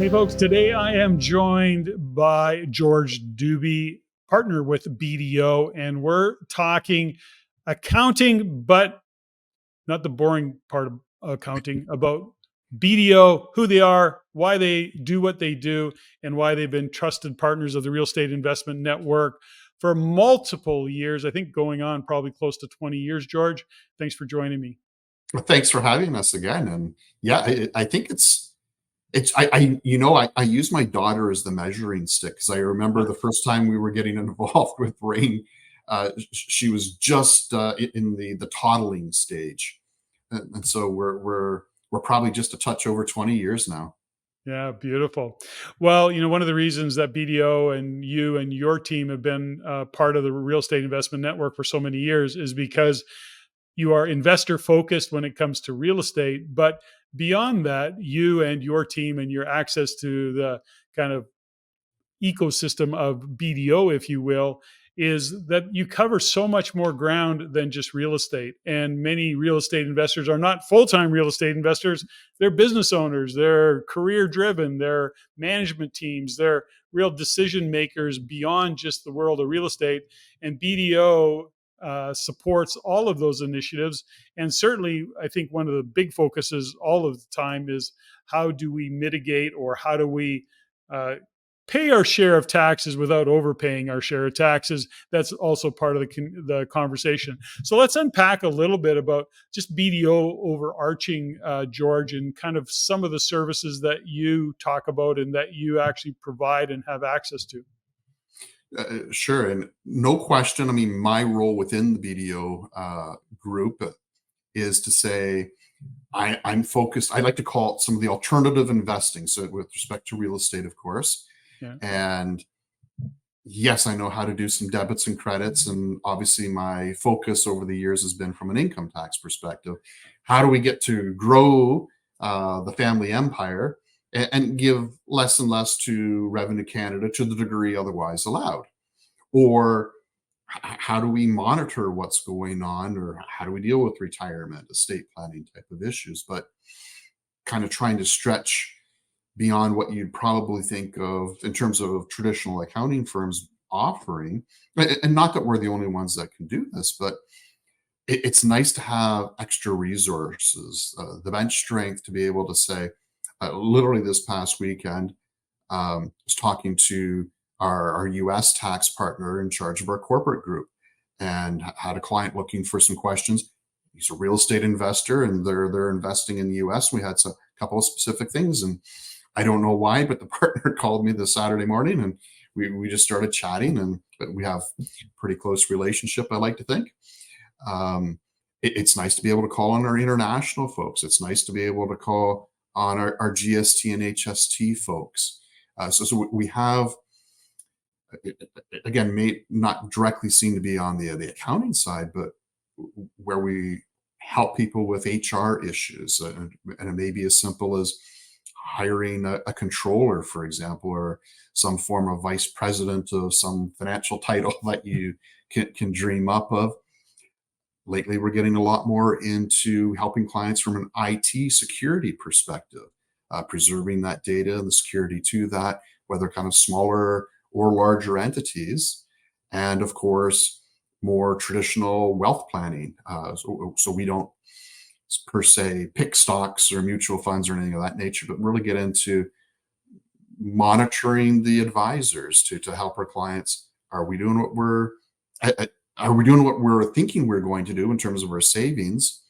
Hey folks, today I am joined by George Dube, partner with BDO, and we're talking accounting, but not the boring part of accounting, about BDO, who they are, why they do what they do, and why they've been trusted partners of the Real Estate Investment Network for multiple years. I think going on probably close to 20 years. George, thanks for joining me. Well, thanks for having us again. And yeah, I think I use my daughter as the measuring stick because I remember the first time we were getting involved with REIN, she was just in the toddling stage, and so we're probably just a touch over 20 years now. Yeah, beautiful. Well, one of the reasons that BDO and you and your team have been part of the Real Estate Investment Network for so many years is because you are investor focused when it comes to real estate. But beyond that, you and your team and your access to the kind of ecosystem of BDO, if you will, is that you cover so much more ground than just real estate. And many real estate investors are not full time real estate investors. They're business owners, they're career driven, they're management teams, they're real decision makers beyond just the world of real estate. And BDO supports all of those initiatives. And certainly, I think one of the big focuses all of the time is how do we mitigate or how do we uh, pay our share of taxes without overpaying our share of taxes. That's also part of the conversation. So let's unpack a little bit about just BDO overarching, George, and kind of some of the services that you talk about and that you actually provide and have access to. Sure, and no question. I mean, my role within the BDO group is to say I'm focused. I like to call it some of the alternative investing. So, with respect to real estate, of course, Yeah. and yes, I know how to do some debits and credits. And obviously, my focus over the years has been from an income tax perspective. How do we get to grow the family empire and give less and less to Revenue Canada to the degree otherwise allowed? Or how do we monitor what's going on? Or how do we deal with retirement, estate planning type of issues? But kind of trying to stretch beyond what you'd probably think of in terms of traditional accounting firms offering. And not that we're the only ones that can do this, but it's nice to have extra resources, the bench strength to be able to say, literally this past weekend, was talking to our US tax partner in charge of our corporate group and had a client looking for some questions. He's a real estate investor and they're investing in the US. We had a couple of specific things, and I don't know why, but the partner called me this Saturday morning and we just started chatting, and we have a pretty close relationship, I like to think. It's nice to be able to call on our international folks. It's nice to be able to call on our GST and HST folks. So we have, again, may not directly seem to be on the accounting side, but where we help people with HR issues. And it may be as simple as hiring a controller, for example, or some form of vice president of some financial title that you can dream up of. Lately, we're getting a lot more into helping clients from an IT security perspective, preserving that data and the security to that, whether kind of smaller or larger entities. And of course, more traditional wealth planning. So we don't per se pick stocks or mutual funds or anything of that nature, but really get into monitoring the advisors to help our clients. Are we doing what we're thinking we're going to do in terms of our savings?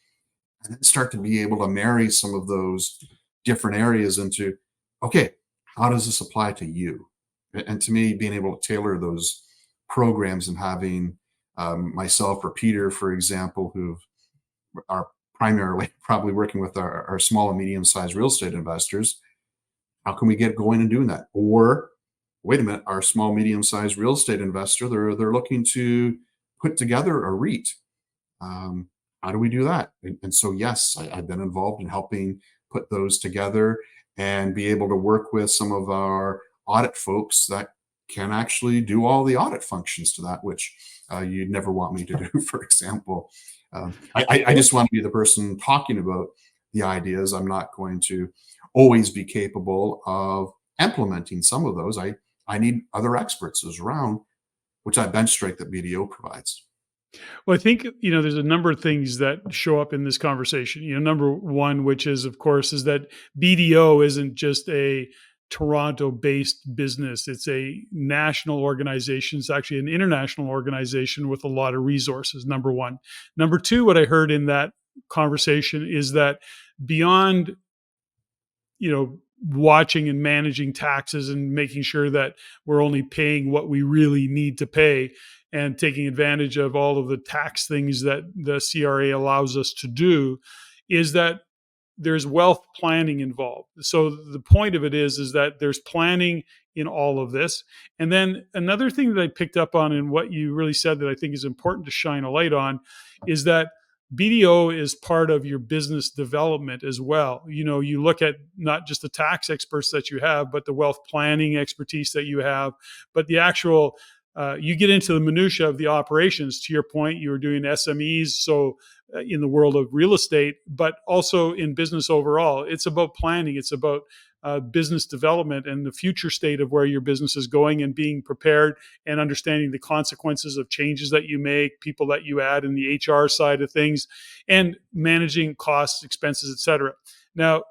And then start to be able to marry some of those different areas into, okay, how does this apply to you? And to me, being able to tailor those programs and having myself or Peter, for example, who are primarily probably working with our small and medium-sized real estate investors, how can we get going and doing that? Or wait a minute, our small, medium-sized real estate investor, they're looking to put together a REIT. How do we do that? And so, yes, I've been involved in helping put those together and be able to work with some of our audit folks that can actually do all the audit functions to that, which you'd never want me to do, for example. I just want to be the person talking about the ideas. I'm not going to always be capable of implementing some of those, I need other experts as around, which I bench strength that BDO provides. Well, I think, there's a number of things that show up in this conversation. Number one, which is, of course, is that BDO isn't just a Toronto-based business. It's a national organization. It's actually an international organization with a lot of resources, number one. Number two, what I heard in that conversation is that beyond, watching and managing taxes and making sure that we're only paying what we really need to pay and taking advantage of all of the tax things that the CRA allows us to do, is that there's wealth planning involved. So the point of it is that there's planning in all of this. And then another thing that I picked up on in what you really said that I think is important to shine a light on is that BDO is part of your business development as well. You look at not just the tax experts that you have, but the wealth planning expertise that you have, but the actual you get into the minutia of the operations. To your point, you were doing SMEs, so in the world of real estate, but also in business overall. It's about planning. It's about business development and the future state of where your business is going, and being prepared and understanding the consequences of changes that you make, people that you add in the HR side of things, and managing costs, expenses, etc. Now,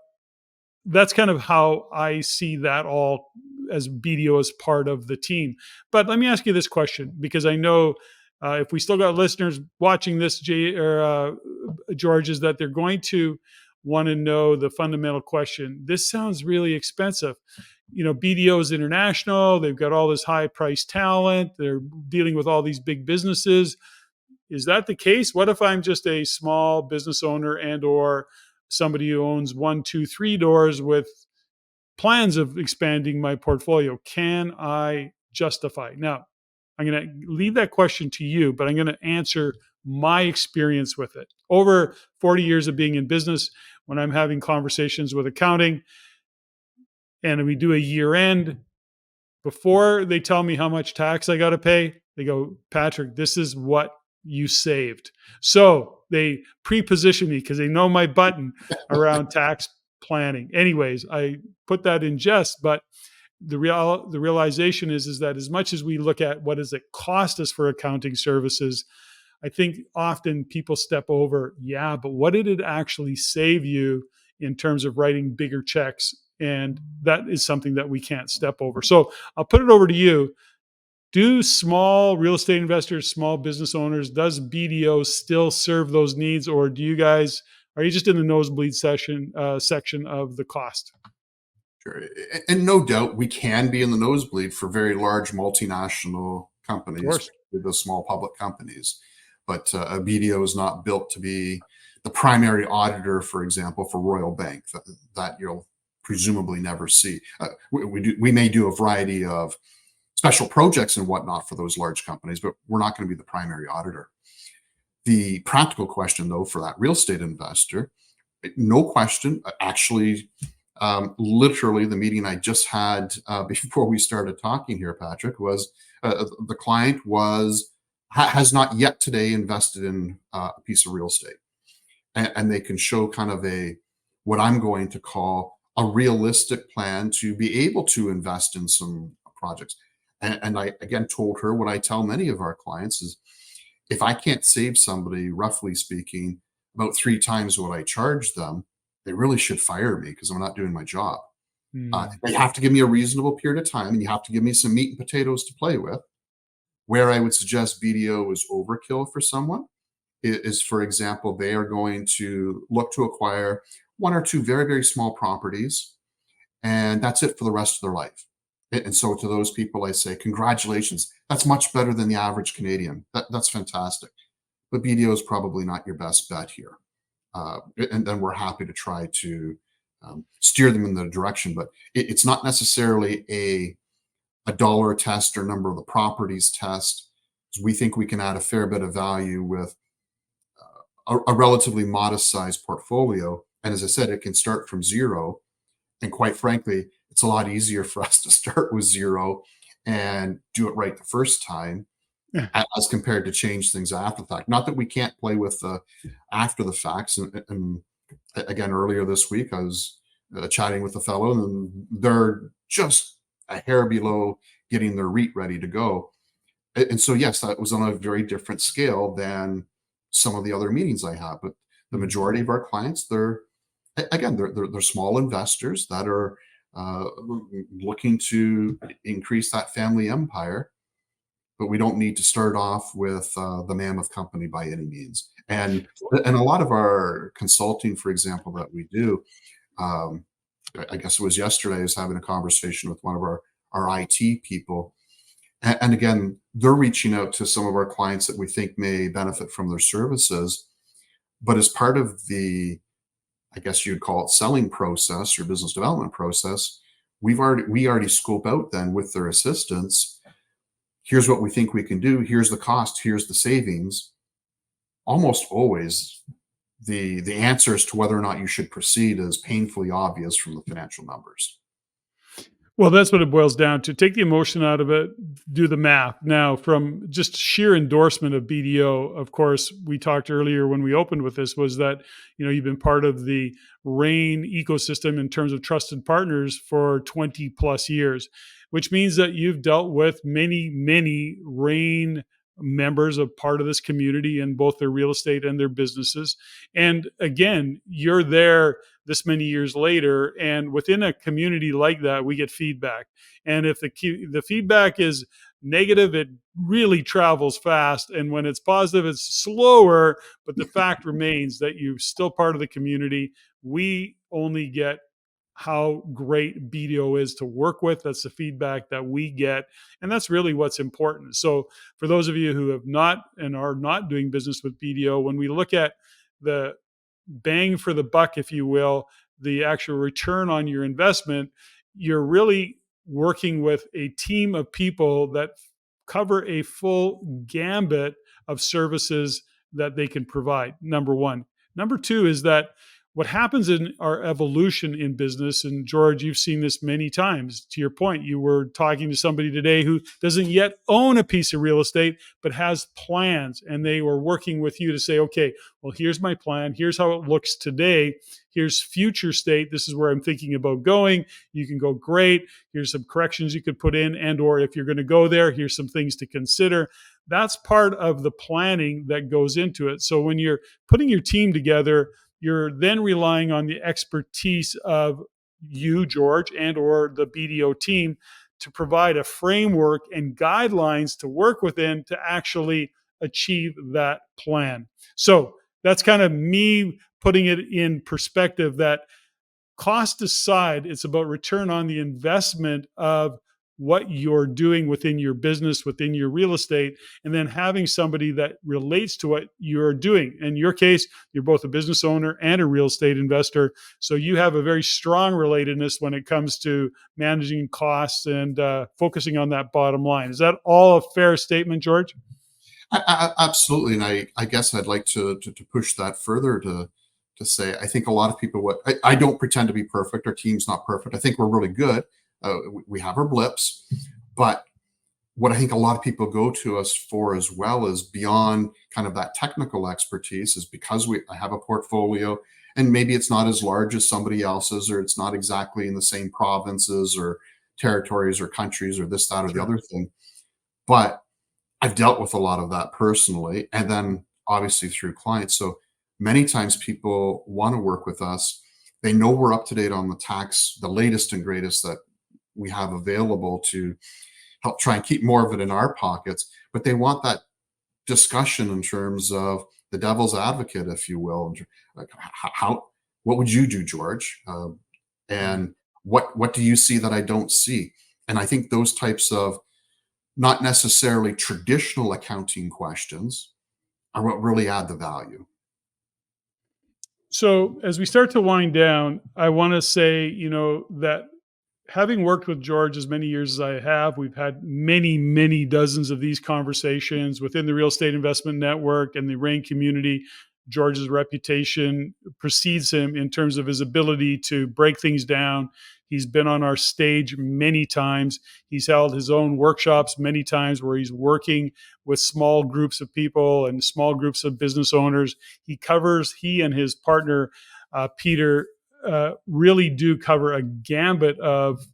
that's kind of how I see that all as BDO as part of the team. But let me ask you this question, because I know if we still got listeners watching this, George, is that they're going to want to know the fundamental question. This sounds really expensive. BDO is international. They've got all this high priced talent. They're dealing with all these big businesses. Is that the case? What if I'm just a small business owner and or somebody who owns 1, 2, 3 doors with plans of expanding my portfolio? Can I justify? Now, I'm going to leave that question to you, but I'm going to answer my experience with it. Over 40 years of being in business, when I'm having conversations with accounting and we do a year end, before they tell me how much tax I got to pay, they go, Patrick, this is what you saved. So they pre-position me because they know my button around tax planning. Anyways, I put that in jest, but the realization is that as much as we look at what does it cost us for accounting services, I think often people step over, yeah, but what did it actually save you in terms of writing bigger checks? And that is something that we can't step over. So I'll put it over to you. Do small real estate investors, small business owners, does BDO still serve those needs, or are you just in the nosebleed section of the cost? Sure. And no doubt we can be in the nosebleed for very large multinational Of companies, course. especially the small public companies. But a BDO is not built to be the primary auditor, for example, for Royal Bank, that you'll presumably never see. We may do a variety of special projects and whatnot for those large companies, but we're not going to be the primary auditor. The practical question, though, for that real estate investor, no question, actually, literally the meeting I just had before we started talking here, Patrick, was the client has not yet today invested in a piece of real estate, and they can show kind of what I'm going to call a realistic plan to be able to invest in some projects. And I again told her what I tell many of our clients is, if I can't save somebody, roughly speaking, about 3 times what I charge them, they really should fire me because I'm not doing my job. They have to give me a reasonable period of time, and you have to give me some meat and potatoes to play with. Where I would suggest BDO is overkill for someone is, for example, they are going to look to acquire 1 or 2 very, very small properties, and that's it for the rest of their life. And so to those people, I say, congratulations. That's much better than the average Canadian. That's fantastic. But BDO is probably not your best bet here. And then we're happy to try to steer them in the direction. But it's not necessarily a dollar test or number of the properties test. We think we can add a fair bit of value with a relatively modest sized portfolio. And as I said, it can start from zero. And quite frankly, it's a lot easier for us to start with zero and do it right the first time, Yeah. as compared to change things after the fact. Not that we can't play with the after the facts. And again, earlier this week, I was chatting with a fellow, and they're just a hair below getting their REIT ready to go. And so, yes, that was on a very different scale than some of the other meetings I have. But the majority of our clients, they're small investors that are uh, looking to increase that family empire, but we don't need to start off with the mammoth company by any means. And a lot of our consulting, for example, that we do, um, I guess it was yesterday, I was having a conversation with one of our IT people. And again, they're reaching out to some of our clients that we think may benefit from their services. But as part of the, I guess you'd call it selling process or business development process, we already scope out then with their assistance. Here's what we think we can do. Here's the cost. Here's the savings. Almost always, the answer as to whether or not you should proceed is painfully obvious from the financial numbers. Well, that's what it boils down to. Take the emotion out of it, do the math. Now, from just sheer endorsement of BDO, of course, we talked earlier when we opened with this, was that, you've been part of the REIN ecosystem in terms of trusted partners for 20 plus years, which means that you've dealt with many, many REIN members of part of this community in both their real estate and their businesses. And again, you're there this many years later, and within a community like that, we get feedback. And if the feedback is negative, it really travels fast, and when it's positive, it's slower. But the fact remains that you're still part of the community. We only get how great BDO is to work with. That's the feedback that we get. And that's really what's important. So for those of you who have not and are not doing business with BDO, when we look at the bang for the buck, if you will, the actual return on your investment, you're really working with a team of people that cover a full gambit of services that they can provide. Number one. Number two is that what happens in our evolution in business, and George, you've seen this many times. To your point, you were talking to somebody today who doesn't yet own a piece of real estate, but has plans, and they were working with you to say, okay, well, here's my plan. Here's how it looks today. Here's future state. This is where I'm thinking about going. You can go, great. Here's some corrections you could put in, and or if you're going to go there, here's some things to consider. That's part of the planning that goes into it. So when you're putting your team together, you're then relying on the expertise of you, George, and or the BDO team to provide a framework and guidelines to work within to actually achieve that plan. So that's kind of me putting it in perspective that cost aside, it's about return on the investment of what you're doing within your business, within your real estate, and then having somebody that relates to what you're doing. In your case, you're both a business owner and a real estate investor. So you have a very strong relatedness when it comes to managing costs and focusing on that bottom line. Is that all a fair statement, George? Absolutely. And I guess I'd like to push that further to say, I think a lot of people, I don't pretend to be perfect. Our team's not perfect. I think we're really good. We have our blips, but what I think a lot of people go to us for as well is beyond kind of that technical expertise is because I have a portfolio and maybe it's not as large as somebody else's, or it's not exactly in the same provinces or territories or countries or this, that, or the other thing. But I've dealt with a lot of that personally, and then obviously through clients. So many times people want to work with us. They know we're up to date on the tax, the latest and greatest that we have available to help try and keep more of it in our pockets. But they want that discussion in terms of the devil's advocate, if you will. Like what would you do, George? And what do you see that I don't see? And I think those types of not necessarily traditional accounting questions are what really add the value. So as we start to wind down, I want to say, that having worked with George as many years as I have, we've had many, many dozens of these conversations within the real estate investment network and the REIN community. George's reputation precedes him in terms of his ability to break things down. He's been on our stage many times. He's held his own workshops many times where he's working with small groups of people and small groups of business owners. He and his partner, Peter, really do cover a gambit of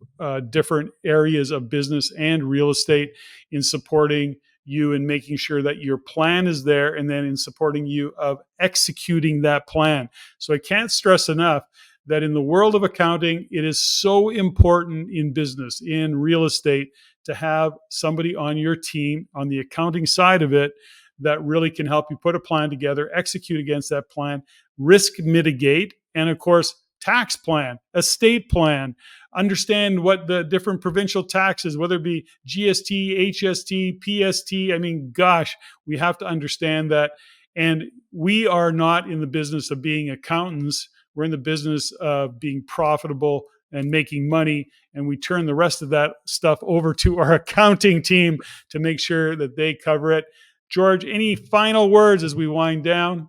different areas of business and real estate in supporting you and making sure that your plan is there, and then in supporting you of executing that plan. So I can't stress enough that in the world of accounting, it is so important in business, in real estate, to have somebody on your team on the accounting side of it that really can help you put a plan together, execute against that plan, risk mitigate, and of course, tax plan, estate plan, understand what the different provincial taxes, whether it be GST, HST, PST. I mean, gosh, we have to understand that. And we are not in the business of being accountants. We're in the business of being profitable and making money. And we turn the rest of that stuff over to our accounting team to make sure that they cover it. George, any final words as we wind down?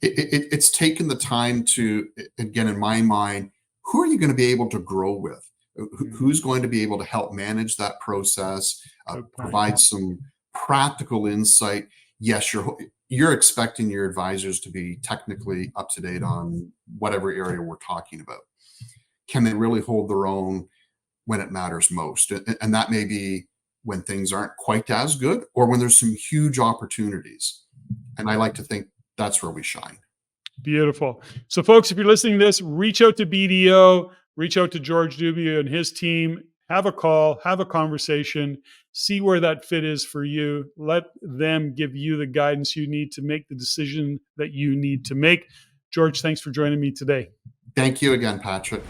It's taken the time to, again, in my mind, who are you going to be able to grow with? Who's going to be able to help manage that process, provide some practical insight? Yes, you're expecting your advisors to be technically up to date on whatever area we're talking about. Can they really hold their own when it matters most? And that may be when things aren't quite as good, or when there's some huge opportunities. And I like to think that's where we shine. Beautiful. So folks, if you're listening to this, reach out to BDO, reach out to George Dube and his team, have a call, have a conversation, see where that fit is for you. Let them give you the guidance you need to make the decision that you need to make. George, thanks for joining me today. Thank you again, Patrick.